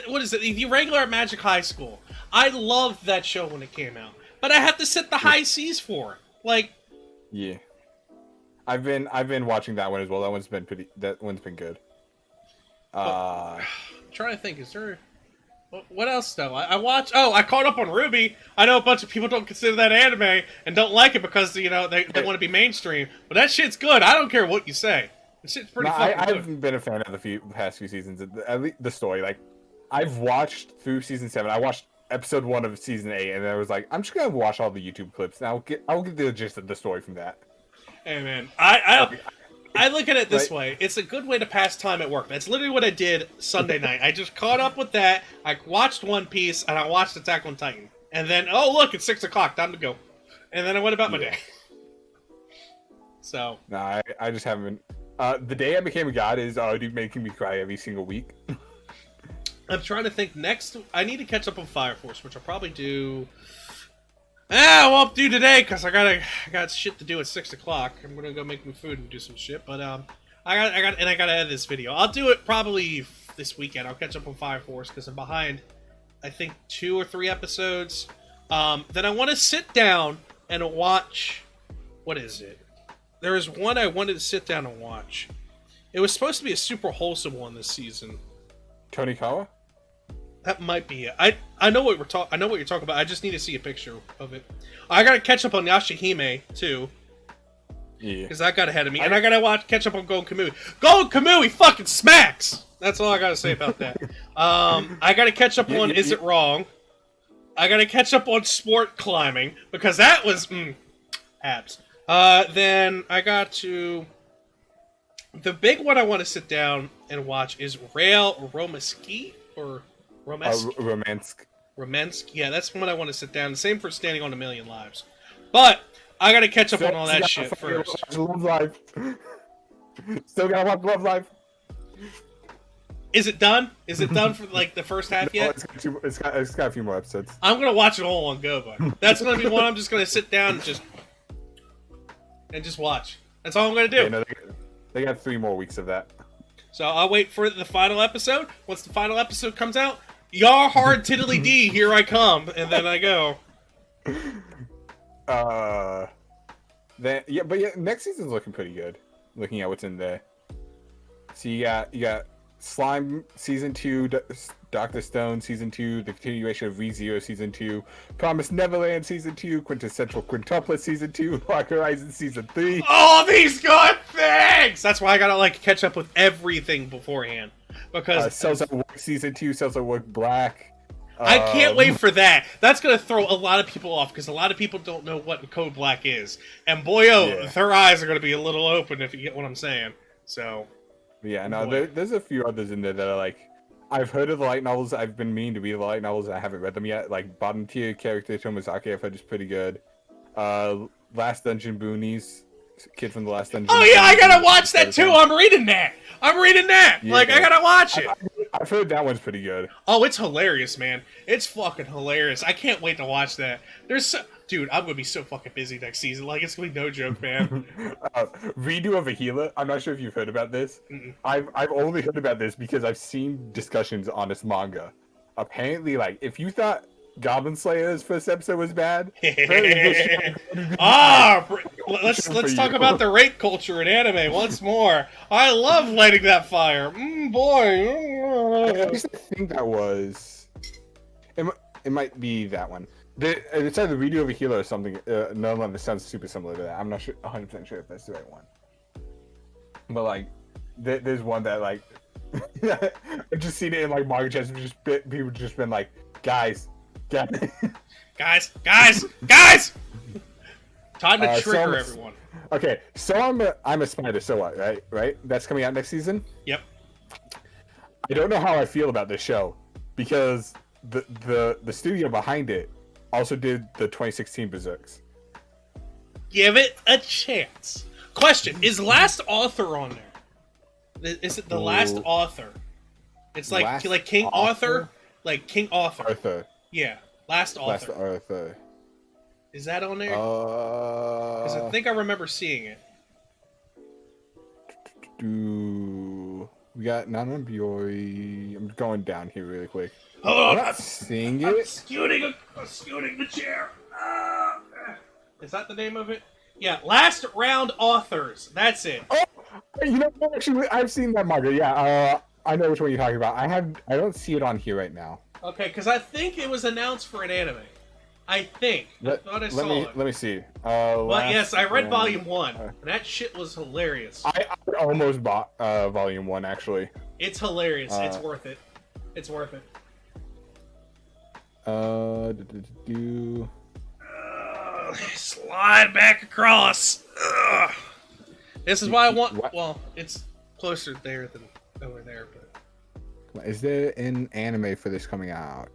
what is it? The regular Magic High School. I loved that show when it came out, but I have to set the high seas for it. Like, yeah, I've been watching that one as well. That one's been good. I'm trying to think. Is there what else though? I watched. Oh, I caught up on Ruby. I know a bunch of people don't consider that anime and don't like it because they want to be mainstream. But that shit's good. I don't care what you say. That shit's pretty fucking good. I haven't been a fan of the past few seasons. At least the story. Like, I've watched through season 7. I watched episode 1 of season 8, and I was like, I'm just gonna watch all the YouTube clips, and I'll get the gist of the story from that. Hey man, I look at it this way. It's a good way to pass time at work. That's literally what I did Sunday night. I just caught up with that. I watched One Piece, and I watched Attack on Titan. And then, oh look, it's 6 o'clock. Time to go. And then I went about my day. So. Nah, I just haven't. The Day I Became a God is already making me cry every single week. I'm trying to think next. I need to catch up on Fire Force, which I'll probably do. I won't do today because I got shit to do at 6 o'clock. I'm gonna go make me food and do some shit. But I gotta edit this video. I'll do it probably this weekend. I'll catch up on Fire Force because I'm behind. I think 2 or 3 episodes. Then I want to sit down and watch. What is it? There is one I wanted to sit down and watch. It was supposed to be a super wholesome one this season. Tonikawa? That might be it. I know what I know what you're talking about. I just need to see a picture of it. I gotta catch up on Yashahime too. Yeah. Because that got ahead of me, and I gotta catch up on Golden Kamui. Golden Kamui fucking smacks. That's all I gotta say about that. I gotta catch up on Is It Wrong? I gotta catch up on Sport Climbing because that was abs. Then I got to. The big one I want to sit down and watch is Rail Romaski or Romansk. Romansk. Yeah, that's one I want to sit down. Same for Standing on a Million Lives. But I gotta catch up on all that shit first. Love Live. Still gotta watch Love Live. Is it done? Is it done for like the first half yet? It's got a few more episodes. I'm gonna watch it all on go, but that's gonna be one I'm just gonna sit down and just watch. That's all I'm gonna do. Yeah, no, they got 3 more weeks of that. So I'll wait for the final episode. Once the final episode comes out, y'all hard tiddly dee, here I come, and then I go. Then next season's looking pretty good. Looking at what's in there. So you got Slime season 2, Doctor Stone season 2, the continuation of ReZero season 2, Promised Neverland season 2, Quintessential Quintuplet season 2, Lock Horizon season 3. All these good things. That's why I gotta catch up with everything beforehand because Cells at Work season 2, Cells at Work Black. I can't wait for that. That's gonna throw a lot of people off because a lot of people don't know what Code Black is, and their eyes are gonna be a little open if you get what I'm saying. So. Yeah, no, there's a few others in there that are like, I've heard of the light novels. I've been meaning to read the light novels. I haven't read them yet. Like bottom tier character Tomazaki, I've heard is pretty good. Last Dungeon Boonies, Kid from the Last Dungeon. Oh yeah, I gotta watch that too. I'm reading that. Yeah. I gotta watch it. I've heard that one's pretty good. Oh, it's hilarious, man. It's fucking hilarious. I can't wait to watch that. Dude, I'm gonna be so fucking busy next season. It's gonna be no joke, man. Redo of a Healer. I'm not sure if you've heard about this. Mm-mm. I've only heard about this because I've seen discussions on this manga. Apparently, if you thought Goblin Slayer's first episode was bad, let's talk about the rape culture in anime once more. I love lighting that fire. Boy. I used to think that was. It might be that one. It's either Redo of a Healer or something. Another one that sounds super similar to that. I'm not 100% sure if that's the right one. But there's one that I've just seen it in manga chats. People just been like, guys. Guys! Time to trigger everyone. Okay, so I'm a Spider. So what? Right. That's coming out next season. Yep. I don't know how I feel about this show because the studio behind it also did the 2016 Berserks. Give it a chance. Question: is Last Author on there? Is it the Last Author? It's like King Author, like King Author. Arthur. Yeah, Last Author. Last Arthur. Is that on there? Because I think I remember seeing it. We got Nanon Biori. I'm going down here really quick. Oh, I'm not seeing it. I'm scooting the chair. Is that the name of it? Yeah, Last Round Authors. That's it. Oh, you know what? Actually, I've seen that manga. Yeah, I know which one you're talking about. I don't see it on here right now. Okay, because I think it was announced for an anime. I think. I thought I saw it. Let me see. But yes, I read Volume 1. And that shit was hilarious. I almost bought Volume 1, actually. It's hilarious. It's worth it. It's worth it. Slide back across. Ugh. This is why I want... What? Well, it's closer there than over there, but... Is there an anime for this coming out?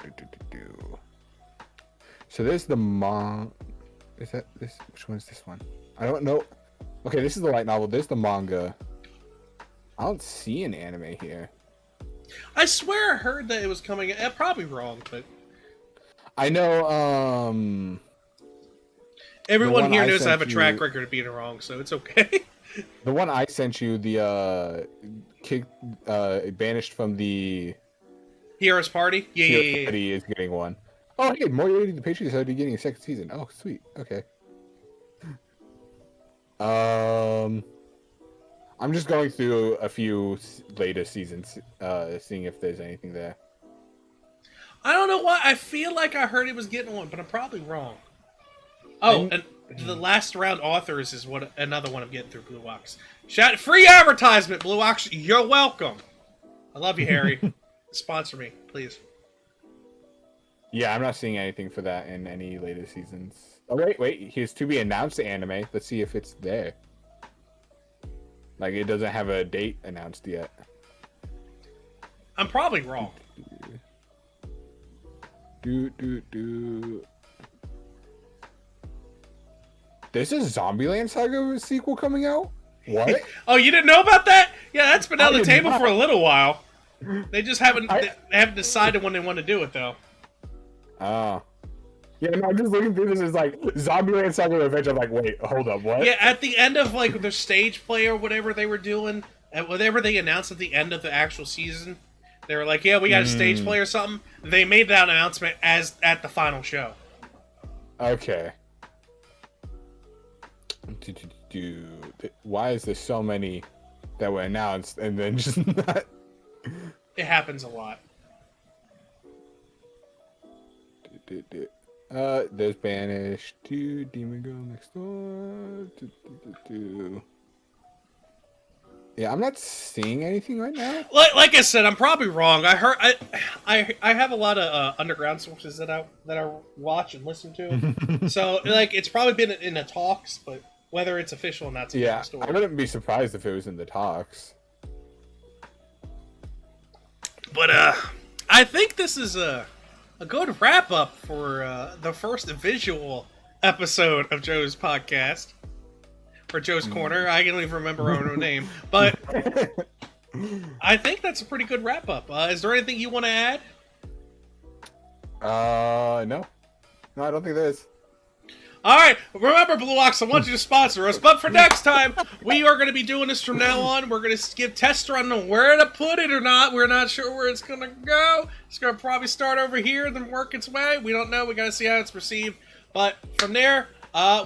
So there's the Is that this? Which one is this one? I don't know. Okay, this is the light novel. There's the manga. I don't see an anime here. I swear I heard that it was coming... probably wrong, but... I know, Everyone here knows I have a track record of being wrong, so it's okay. The one I sent you, the banished from the Heroes Party? Yeah. Party is getting one. Oh, hey, Moriarty the Patriot is already getting a second season. Oh, sweet. Okay. I'm just going through a few later seasons, seeing if there's anything there. I don't know why. I feel like I heard he was getting one, but I'm probably wrong. Oh, and the Last Round Authors is another one I'm getting through Blue Ox. Free advertisement, Blue Ox. You're welcome. I love you, Harry. Sponsor me, please. Yeah, I'm not seeing anything for that in any later seasons. Oh, wait. Here's to be announced anime. Let's see if it's there. It doesn't have a date announced yet. I'm probably wrong. There's a Zombieland Saga sequel coming out? What? Oh, you didn't know about that? Yeah, that's been on the table for a little while. They just haven't decided when they want to do it, though. Oh. Yeah, no, I'm just looking through this. It's Zombieland Saga Revenge. I'm like, wait, hold up, what? Yeah, at the end of their stage play or whatever they were doing, and whatever they announced at the end of the actual season, they were like, yeah, we got a stage play or something. They made that announcement at the final show. Okay. Why is there so many that were announced and then just not? It happens a lot. There's Banished 2, Demon Girl Next Door. Yeah, I'm not seeing anything right now. Like I said, I'm probably wrong. I heard I have a lot of underground sources that I watch and listen to. So like it's probably been in the talks, but whether it's official or not, it's a different story. I wouldn't be surprised if it was in the talks. But I think this is a good wrap up for the first visual episode of Joe's podcast. For Joe's Corner. I don't even remember our own name. But I think that's a pretty good wrap up. Is there anything you want to add? No. No, I don't think there is. Alright, remember Blue Ox, I want you to sponsor us, but for next time, we are going to be doing this from now on. We're going to give Tester on where to put it or not. We're not sure where it's going to go. It's going to probably start over here and then work its way. We don't know. We got to see how it's received. But from there,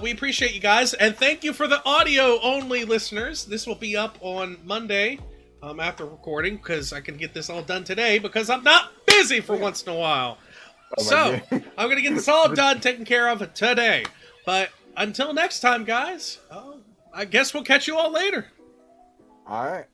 we appreciate you guys, and thank you for the audio-only listeners. This will be up on Monday after recording, because I can get this all done today, because I'm not busy for once in a while. So, I'm going to get this all done, taken care of today. But until next time, guys, I guess we'll catch you all later. All right.